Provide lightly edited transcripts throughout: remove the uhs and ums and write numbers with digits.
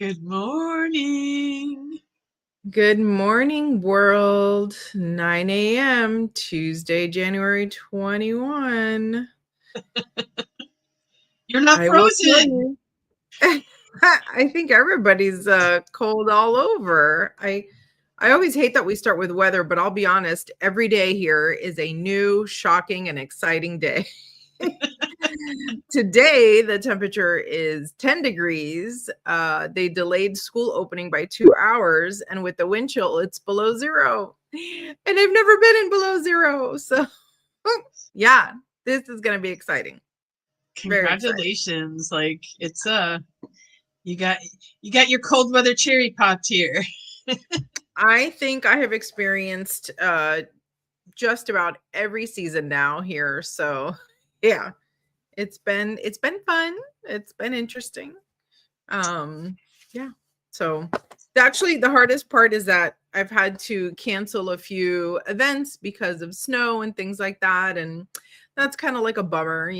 Good morning. Good morning, world. 9 a.m., Tuesday, January 21. You're not I will tell frozen. you. I think everybody's cold all over. I always hate that we start with weather, but I'll be honest, every day here is a new, shocking, and exciting day. Today, the temperature is 10 degrees. They delayed school opening by 2 hours, and with the wind chill, it's below zero. And I've never been in below zero. So, yeah, this is going to be exciting. Very exciting. Congratulations. Like it's you got your cold weather cherry popped here. I think I have experienced just about every season now here. So, yeah, it's been fun. It's been interesting. Yeah. So actually the hardest part is that I've had to cancel a few events because of snow and things like that. And that's kind of like a bummer,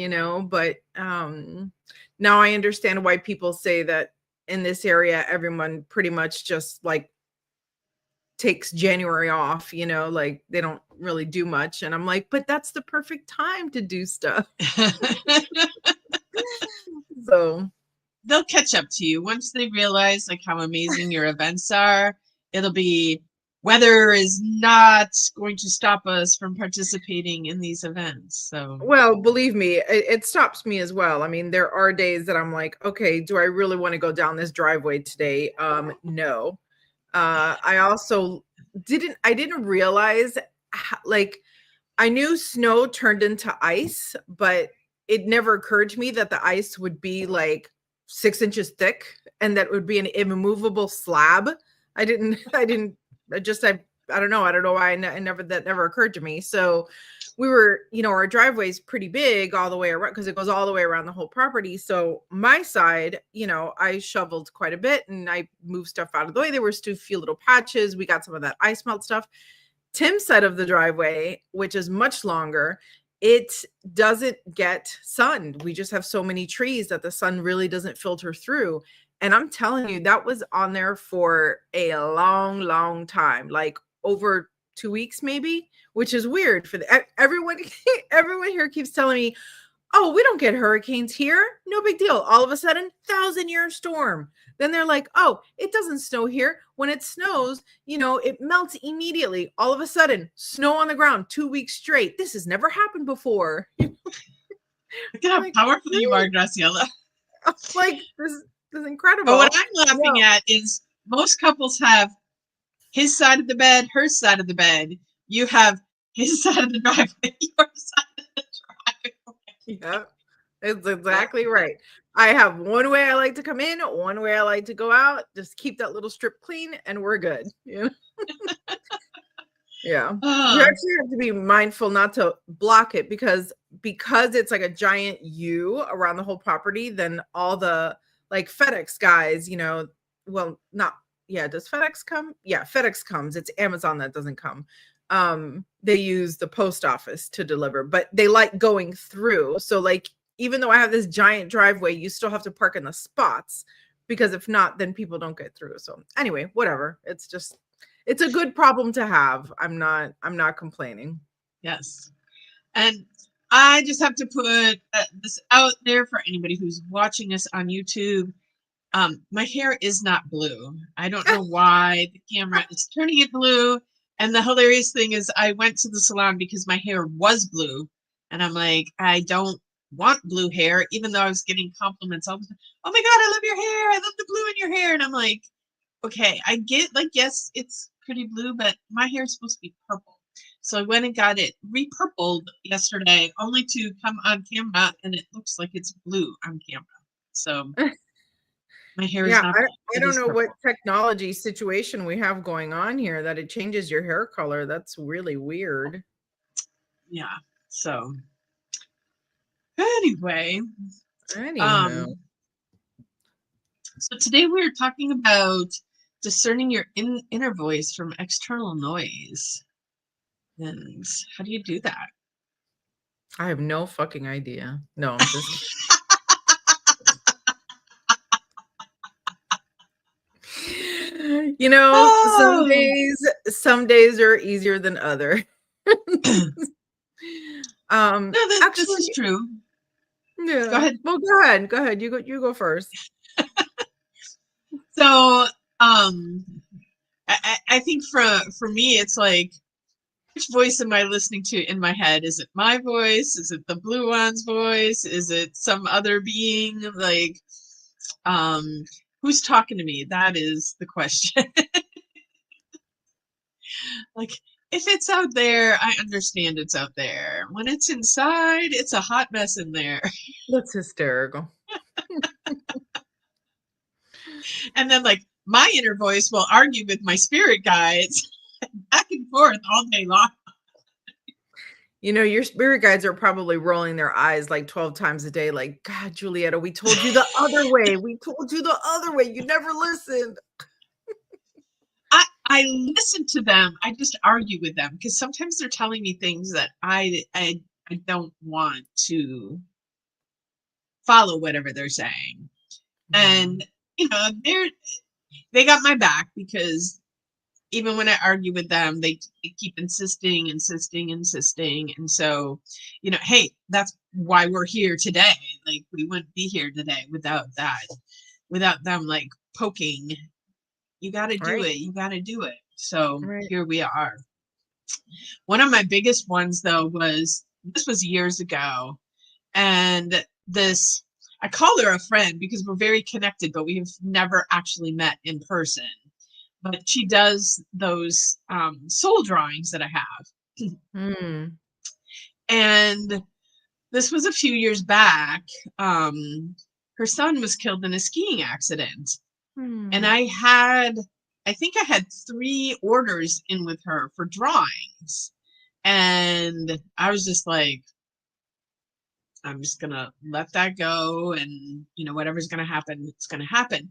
but now I understand why people say that in this area, everyone pretty much just like takes January off, like they don't really do much. And I'm like, but that's the perfect time to do stuff. So They'll catch up to you once they realize like how amazing your events are. It'll be weather is not going to stop us from participating in these events. So well, believe me, it stops me as well. I mean, there are days that I'm like, okay, do I really want to go down this driveway today? No. I also didn't realize like I knew snow turned into ice, but it never occurred to me that the ice would be like 6 inches thick and that would be an immovable slab. I don't know. I don't know why that never occurred to me. So we were, our driveway's pretty big all the way around because it goes all the way around the whole property. So my side, I shoveled quite a bit and I moved stuff out of the way. There were still a few little patches. We got some of that ice melt stuff. Tim's side of the driveway, which is much longer, it doesn't get sun. We just have so many trees that the sun really doesn't filter through. And I'm telling you, that was on there for a long, long time, like over 2 weeks, maybe, which is weird for everyone. Everyone here keeps telling me, oh, we don't get hurricanes here. No big deal. All of a sudden, 1,000-year storm. Then they're like, oh, it doesn't snow here. When it snows, it melts immediately. All of a sudden, snow on the ground 2 weeks straight. This has never happened before. look at how Like, powerful you are, really? Graciela. Like, this is But what incredible. I'm laughing No. at is most couples have his side of the bed, her side of the bed. You have his side of the driveway, your side of the driveway. Yeah, it's exactly right. I have one way I like to come in, one way I like to go out. Just keep that little strip clean and we're good. Yeah. You Oh, actually have to be mindful not to block it because it's like a giant U around the whole property, then all the like FedEx guys, well, not yeah, does FedEx come? Yeah, FedEx comes. It's Amazon that doesn't come. They use the post office to deliver, but they like going through. So like even though I have this giant driveway, you still have to park in the spots because if not, then people don't get through. So anyway, whatever. It's a good problem to have. I'm not complaining. yes. And I just have to put this out there for anybody who's watching us on YouTube. My hair is not blue. I don't know why the camera is turning it blue. And the hilarious thing is, I went to the salon because my hair was blue. And I'm like, I don't want blue hair, even though I was getting compliments all the time. Oh my God, I love your hair. I love the blue in your hair. And I'm like, okay, I get like, yes, it's pretty blue, but my hair is supposed to be purple. So I went and got it repurpled yesterday, only to come on camera and it looks like it's blue on camera. So my hair is Yeah, not blue, I it don't is know what purple. technology situation we have going on here that it changes your hair color. That's really weird. Yeah. So anyway, Anywho, um, so today we're talking about discerning your inner voice from external noise. And how do you do that? I have no fucking idea. No, I'm just kidding. You know, Oh, some days are easier than other. no, this is Actually, true. Go yeah. ahead. Well, go ahead. Go ahead. You go first. So, I think for me, it's like, which voice am I listening to in my head? Is it my voice? Is it the blue one's voice? Is it some other being? Like, um, who's talking to me? That is the question. Like, if it's out there, I understand it's out there. When it's inside, it's a hot mess in there. That's hysterical. And then, like, my inner voice will argue with my spirit guides back and forth all day long. You know, your spirit guides are probably rolling their eyes like 12 times a day, like, God, Julietta, we told you the other way. We told you the other way. You never listened. I listen to them. I just argue with them because sometimes they're telling me things that I don't want to follow whatever they're saying. Yeah. And they got my back because even when I argue with them, they keep insisting, insisting, insisting. And so, hey, that's why we're here today. Like, we wouldn't be here today without that, without them like poking. You got to do Right. it. You got to do it. So Right. here we are. One of my biggest ones, though, this was years ago. And this, I call her a friend because we're very connected, but we've never actually met in person. But she does those soul drawings that I have. Hmm. And this was a few years back. Her son was killed in a skiing accident. And Hmm. I think I had 3 orders in with her for drawings. And I was just like, I'm just going to let that go. And, whatever's going to happen, it's going to happen.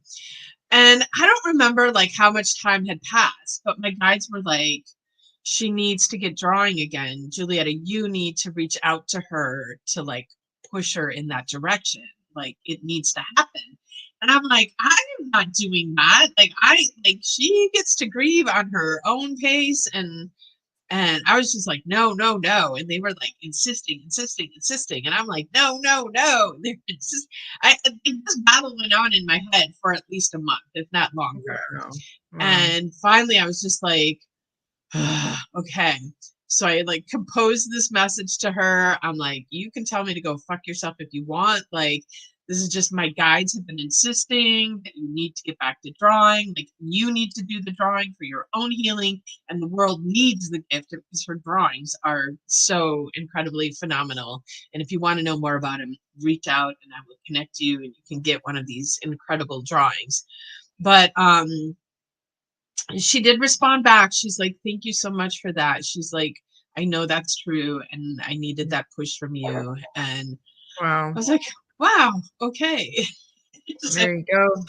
And I don't remember like how much time had passed, but my guides were like, she needs to get drawing again. Julietta, you need to reach out to her to like push her in that direction. Like, it needs to happen. And I'm like, I am not doing that. Like she gets to grieve on her own pace. And I was just like, no, no, no. And they were like insisting, insisting, insisting. And I'm like, no, no, no. They're just, this battle went on in my head for at least a month, if not longer. Wow. Wow. And finally I was just like, okay. So I like composed this message to her. I'm like, you can tell me to go fuck yourself if you want. Like, this is just, my guides have been insisting that you need to get back to drawing. Like, you need to do the drawing for your own healing, and the world needs the gift because her drawings are so incredibly phenomenal. And if you want to know more about them, reach out and I will connect you and you can get one of these incredible drawings. But she did respond back. She's like, thank you so much for that. She's like, I know that's true and I needed that push from you. And Wow. I was like, wow, okay. So, There you go.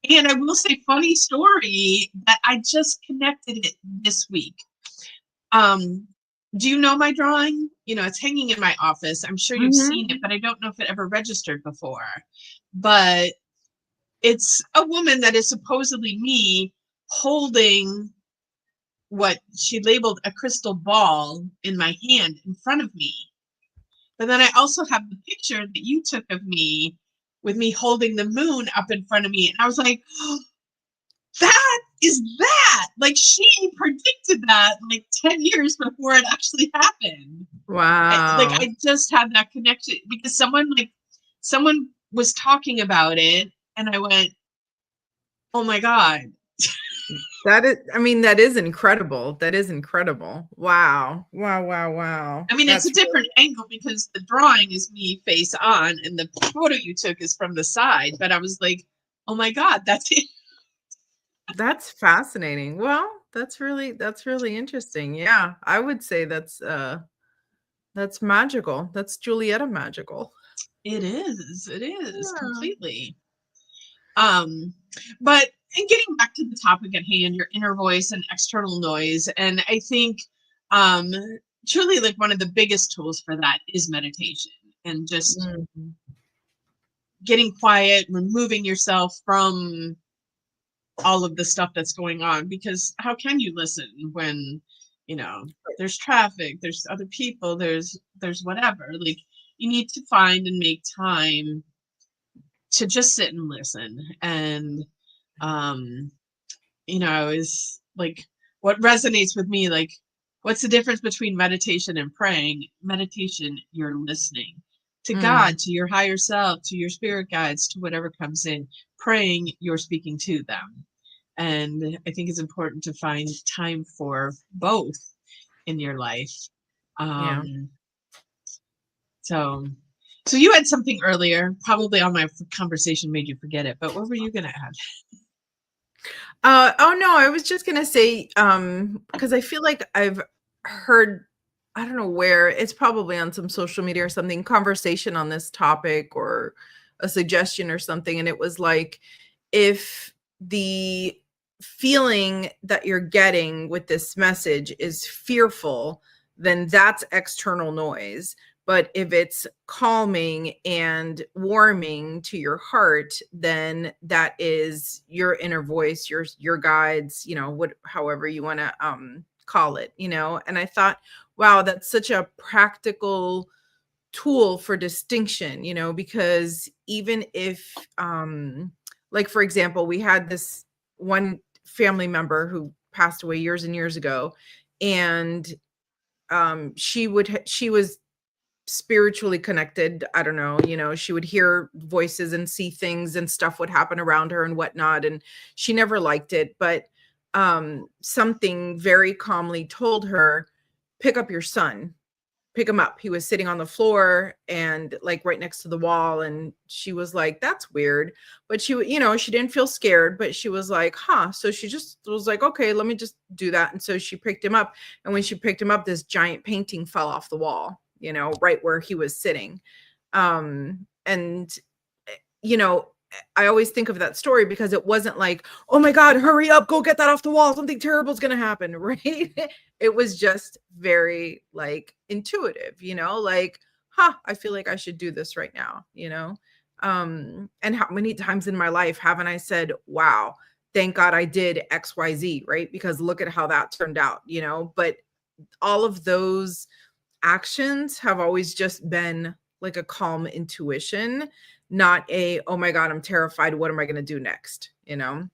and I will say, funny story that I just connected it this week. Um, do you know my drawing? It's hanging in my office. I'm sure you've seen it, Mhm. but I don't know if it ever registered before. But it's a woman that is supposedly me holding what she labeled a crystal ball in my hand in front of me. But then I also have the picture that you took of me with me holding the moon up in front of me. And I was like, oh, that is that. Like, she predicted that like 10 years before it actually happened. Wow. I just had that connection because someone was talking about it and I went, oh my God. That is, I mean, that is incredible. That is incredible. Wow. Wow. Wow. Wow. I mean, it's a That's different angle because the drawing is me face on and the photo you took is from the side. But I was like, oh my God, that's it. That's fascinating. Well, that's really interesting. Yeah, I would say that's magical. That's Julietta magical. It is. It is Yeah. completely. Um, but and getting back to the topic at hand, your inner voice and external noise. And I think um truly like one of the biggest tools for that is meditation and just Mhm. getting quiet, removing yourself from all of the stuff that's going on, because how can you listen when, you know, there's traffic, there's other people, there's whatever. Like, you need to find and make time to just sit and listen. And um is like, what resonates with me, like, what's the difference between meditation and praying? Meditation, you're listening to God, to your higher self, to your spirit guides, to whatever comes in. Praying, you're speaking to them. And I think it's important to find time for both in your life. Yeah. So you had something earlier, probably on my conversation made you forget it, but what were you going to add? Oh no, I was just gonna say, because I feel like I've heard, I don't know where, it's probably on some social media or something, conversation on this topic or a suggestion or something, and it was like, if the feeling that you're getting with this message is fearful, then that's external noise. But if it's calming and warming to your heart, then that is your inner voice, your guides, however you want to call it, And I thought, wow, that's such a practical tool for distinction, because even if like, for example, we had this one family member who passed away years and years ago, and she was spiritually connected. I don't know, she would hear voices and see things, and stuff would happen around her and whatnot. And she never liked it. But something very calmly told her, pick up your son, pick him up. He was sitting on the floor and like right next to the wall. And she was like, that's weird. But she didn't feel scared, but she was like, huh. So she just was like, okay, let me just do that. And so she picked him up. And when she picked him up, this giant painting fell off the wall, right where he was sitting. And I always think of that story because it wasn't like, oh my God, hurry up, go get that off the wall, something terrible is going to happen, right? It was just very like intuitive, like, I feel like I should do this right now, and how many times in my life haven't I said, wow, thank God I did XYZ, right? Because look at how that turned out, but all of those actions have always just been like a calm intuition, not a, oh my God, I'm terrified, what am I going to do next, and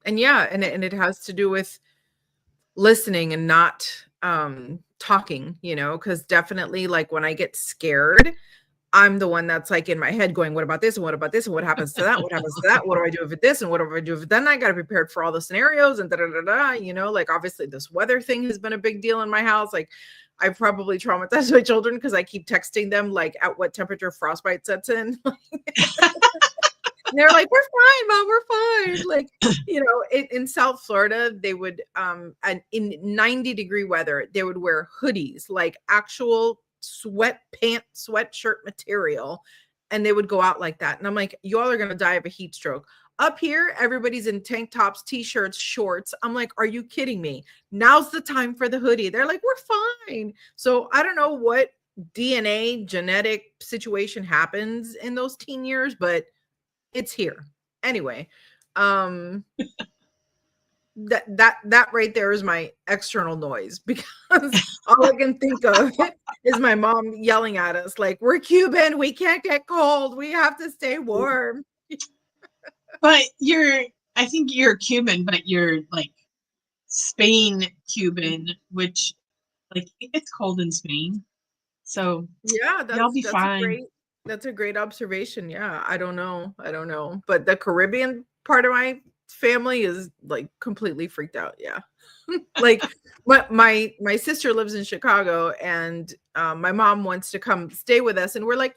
yeah, and it has to do with listening and not talking, because definitely, like, when I get scared, I'm the one that's like in my head going, what about this? And what about this? And what happens to that? What happens to that? What do I do with this? And what do I do with then? I got to be prepared for all the scenarios and like, obviously this weather thing has been a big deal in my house. Like, I probably traumatized my children because I keep texting them like at what temperature frostbite sets in. And they're like, we're fine, Mom, we're fine. Like, in South Florida, they would, and in 90-degree weather, they would wear hoodies, like actual sweatshirt material. And they would go out like that. And I'm like, you all are going to die of a heat stroke. Up here, everybody's in tank tops, t-shirts, shorts. I'm like, are you kidding me? Now's the time for the hoodie. They're like, we're fine. So I don't know what DNA genetic situation happens in those teen years, but it's here. Anyway, that right there is my external noise, because all I can think of is my mom yelling at us like, we're Cuban, we can't get cold, we have to stay warm. But I think you're Cuban, but you're like Spain Cuban, which, like, it's cold in Spain. So Yeah, y'all be fine. That's a great observation. Yeah, I don't know. But the Caribbean part of my family is like completely freaked out. Yeah. Like, my sister lives in Chicago, and my mom wants to come stay with us, and we're like,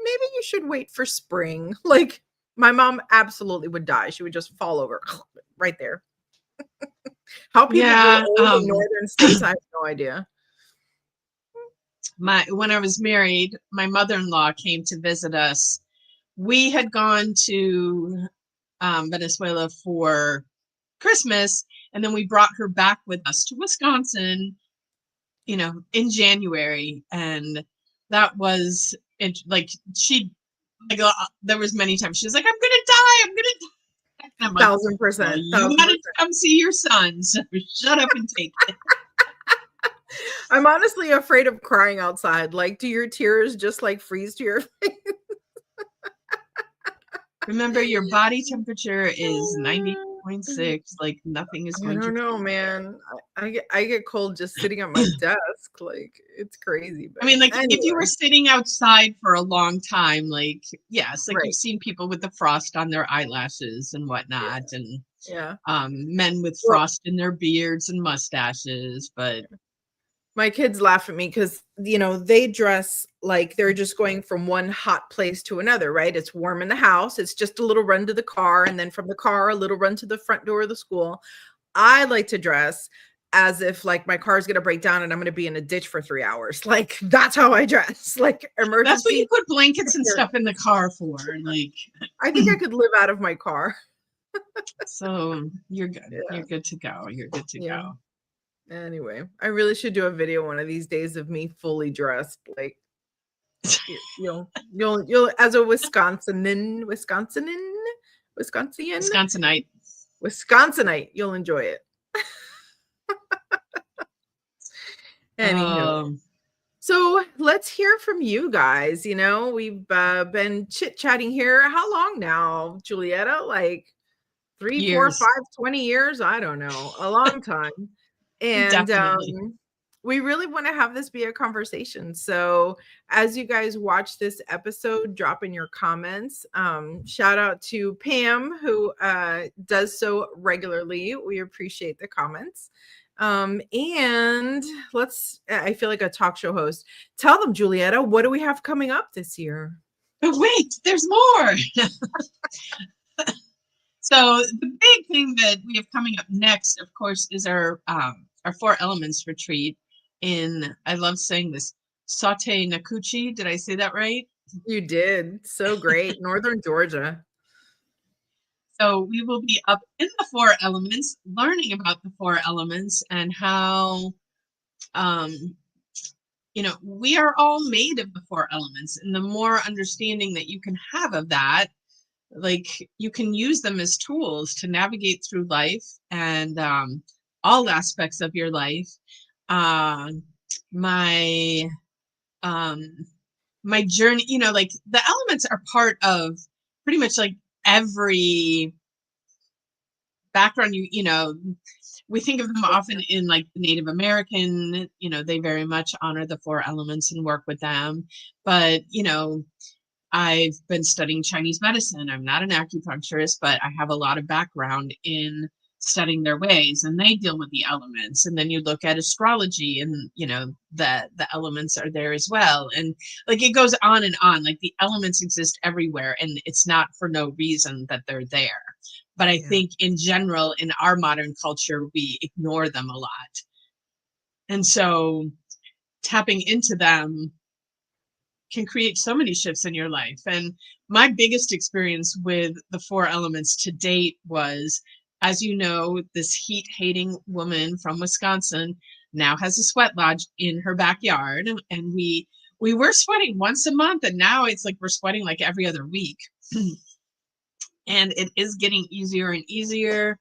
maybe you should wait for spring. Like, my mom absolutely would die. She would just fall over right there. How people Yeah, grow old in northern states, I have no idea. When I was married, my mother-in-law came to visit us. We had gone to Venezuela for Christmas, and then we brought her back with us to Wisconsin, in January. And that was it. Like, there was many times she was like, I'm gonna die, I'm like, well, 1000%, you 1000%. wanted to come see your son, so shut up and take it. I'm honestly afraid of crying outside. Like, do your tears just like freeze to your face? Remember, your body temperature is 98.6. Like, nothing is I going to don't know, kill you. man. I get cold just sitting at my desk. Like, it's crazy. I But mean, like, if you were anyway, sitting outside for a long time, like, yes, like you've right. seen people with the frost on their eyelashes and Yeah. whatnot, and Yeah. men with Well, frost in their beards and mustaches. But my kids laugh at me because, they dress like they're just going from one hot place to another, right? It's warm in the house. It's just a little run to the car. And then from the car, a little run to the front door of the school. I like to dress as if like my car's going to break down and I'm going to be in a ditch for 3 hours. Like, that's how I dress. Like, that's what you emergency. put blankets and Here. stuff in the car for. Like, I think I could live out of my car. so you're good. Yeah. You're good to go. You're good to Yeah. go. Anyway, I really should do a video one of these days of me fully dressed. Like, you'll as a Wisconsin, Wisconsinite. Wisconsinite, you'll enjoy it. Anywho, Um, so let's hear from you guys. We've been chit-chatting here. How long now, Julietta? Like 3, 4, years. 5, 20 years? I don't know. A long time. And Definitely. we really want to have this be a conversation. So as you guys watch this episode, drop in your comments. Shout out to Pam, who does so regularly. We appreciate the comments. And I feel like a talk show host. Tell them, Julietta, what do we have coming up this year? But wait, there's more. So the big thing that we have coming up next, of course, is our Four Elements retreat in, I love saying this, Saute Nakuchi. Did I say that right? You did. So great. Northern Georgia. So we will be up in the Four Elements, learning about the Four Elements and how, we are all made of the Four Elements. And the more understanding that you can have of that, like you can use them as tools to navigate through life and all aspects of your life. My my journey, like the elements are part of pretty much like every background. We think of them often in like the Native American, they very much honor the four elements and work with them. But I've been studying Chinese medicine. I'm not an acupuncturist, but I have a lot of background in studying their ways, and they deal with the elements. And then you look at astrology, and the elements are there as well. And like it goes on and on. Like the elements exist everywhere, and it's not for no reason that they're there. But I think in general, in our modern culture, we ignore them a lot. And so tapping into them can create so many shifts in your life. And my biggest experience with the four elements to date was, as you know, this heat hating woman from Wisconsin now has a sweat lodge in her backyard. And we were sweating once a month, and now it's like we're sweating like every other week. And it is getting easier and easier.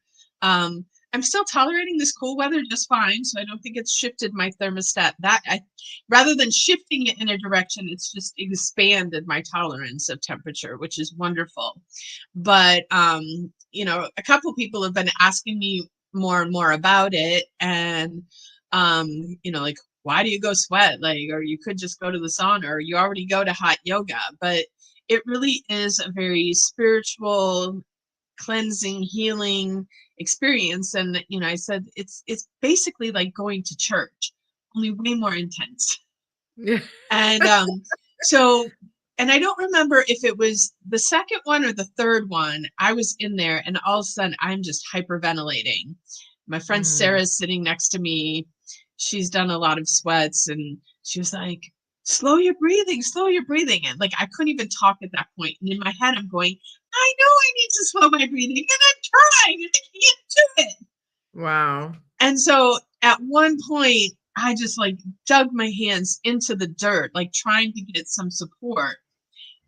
I'm still tolerating this cool weather just fine, so I don't think it's shifted my thermostat. Rather than shifting it in a direction, it's just expanded my tolerance of temperature, which is wonderful. But a couple people have been asking me more and more about it, and like, why do you go sweat? Like, or you could just go to the sauna, or you already go to hot yoga. But it really is a very spiritual, cleansing, healing experience. And I said it's basically like going to church, only way more intense. Yeah. And and I don't remember if it was the second one or the third one. I was in there, and all of a sudden I'm just hyperventilating. My friend Sarah's sitting next to me. She's done a lot of sweats, and she was like, slow your breathing. And like I couldn't even talk at that point. And in my head I'm going, I know I need to slow my breathing, and I'm trying, and I can't do it. Wow. And so at one point, I just like dug my hands into the dirt, like trying to get some support.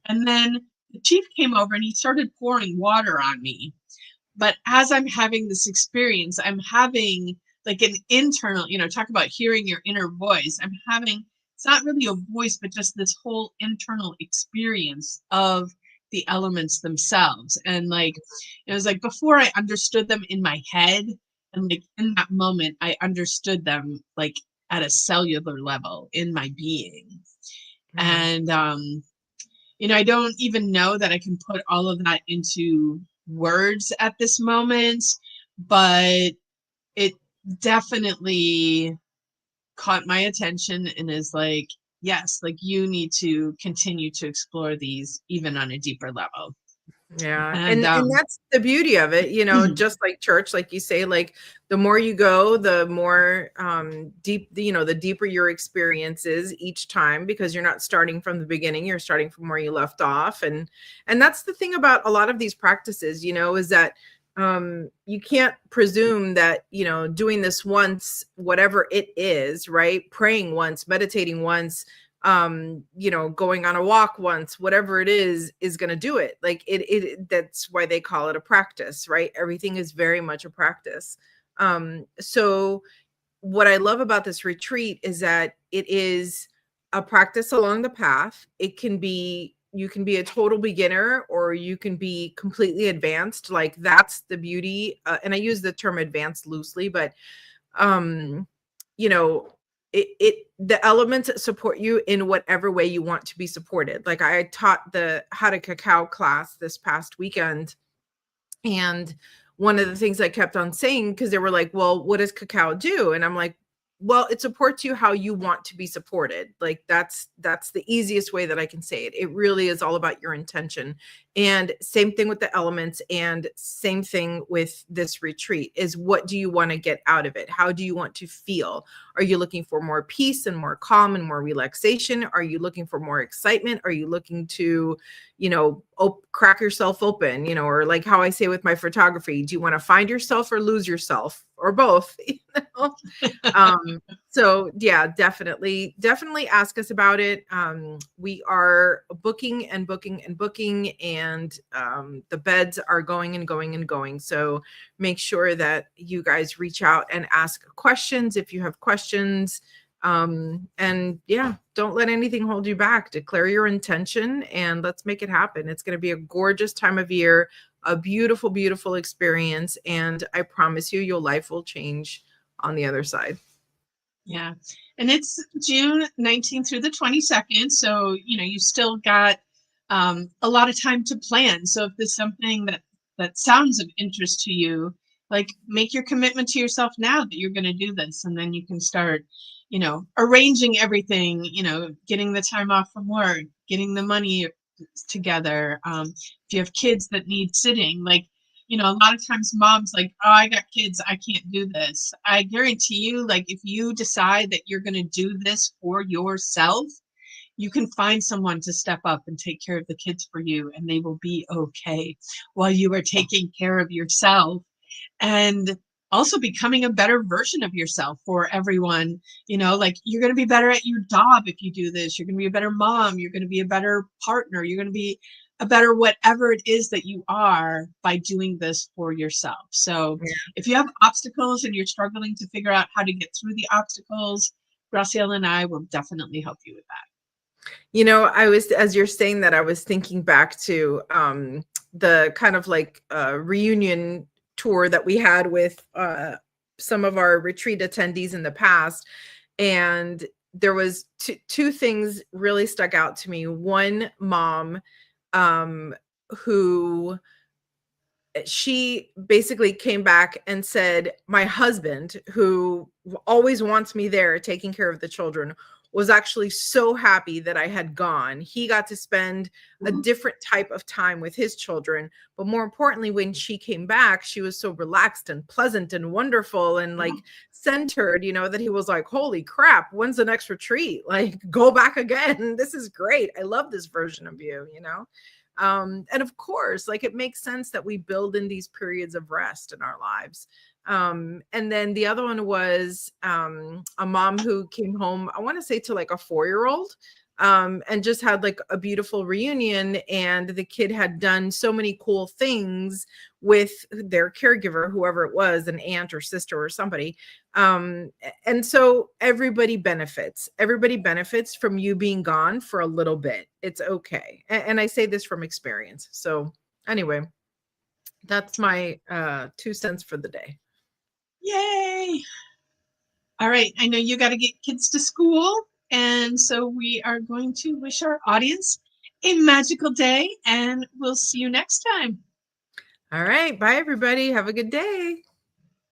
And then the chief came over, and he started pouring water on me. But as I'm having this experience, I'm having like an internal, talk about hearing your inner voice. I'm having, it's not really a voice, but just this whole internal experience of the elements themselves. And like, it was like before I understood them in my head, and like in that moment, I understood them like at a cellular level in my being. Mhm. And, I don't even know that I can put all of that into words at this moment, but it definitely caught my attention and is like, yes, like you need to continue to explore these even on a deeper level. Yeah. And And that's the beauty of it, just like church, like you say, like the more you go, the more deep, the deeper your experience is each time, because you're not starting from the beginning, you're starting from where you left off. And that's the thing about a lot of these practices, is that you can't presume that, doing this once, whatever it is, right? Praying once, meditating once, going on a walk once, whatever it is going to do it. Like that's why they call it a practice, right? Everything is very much a practice. So what I love about this retreat is that it is a practice along the path. You can be a total beginner, or you can be completely advanced. Like that's the beauty. And I use the term advanced loosely, but um you know the elements that support you in whatever way you want to be supported. Like I taught the how to cacao class this past weekend, and one of the things I kept on saying, because they were like, well, what does cacao do? And I'm like, well, it supports you how you want to be supported. Like that's the easiest way that I can say it. It really is all about your intention. And same thing with the elements, and same thing with this retreat is, what do you want to get out of it? How do you want to feel? Are you looking for more peace and more calm and more relaxation? Are you looking for more excitement? Are you looking to, crack yourself open, or like how I say with my photography, do you want to find yourself or lose yourself, or both? know? So yeah, definitely ask us about it. We are booking and booking and booking, and the beds are going and going and going. So make sure that you guys reach out and ask questions if you have questions. And yeah, don't let anything hold you back. Declare your intention and let's make it happen. It's going to be a gorgeous time of year, a beautiful, beautiful experience. And I promise you, your life will change on the other side. Yeah. And it's June 19th through the 22nd. So, you still got a lot of time to plan. So if there's something that sounds of interest to you, like make your commitment to yourself now that you're going to do this. And then you can start, arranging everything, getting the time off from work, getting the money together. If you have kids that need sitting, like, a lot of times moms like, oh, I got kids, I can't do this. I guarantee you, like, if you decide that you're going to do this for yourself, you can find someone to step up and take care of the kids for you, and they will be okay while you are taking care of yourself. And also becoming a better version of yourself for everyone. Like, you're going to be better at your job if you do this. You're going to be a better mom. You're going to be a better partner. You're going to be a better whatever it is that you are by doing this for yourself. So if you have obstacles and you're struggling to figure out how to get through the obstacles, Graciela and I will definitely help you with that. I was, as you're saying that, I was thinking back to the kind of like reunion tour that we had with some of our retreat attendees in the past. And there was two things really stuck out to me. One mom who she basically came back and said, my husband, who always wants me there taking care of the children, was actually so happy that I had gone. He got to spend a different type of time with his children. But more importantly, when she came back, she was so relaxed and pleasant and wonderful and like centered, that he was like, holy crap, when's the next retreat? Like, go back again. This is great. I love this version of you, and of course, like, it makes sense that we build in these periods of rest in our lives. And then the other one was a mom who came home, I want to say, to like a 4-year-old. and just had like a beautiful reunion, and the kid had done so many cool things with their caregiver, whoever it was, an aunt or sister or somebody. And so everybody benefits from you being gone for a little bit. It's okay. And I say this from experience. So anyway, that's my 2 cents for the day. Yay! All right, I know you got to get kids to school, and so we are going to wish our audience a magical day, and we'll see you next time. All right, bye everybody, have a good day.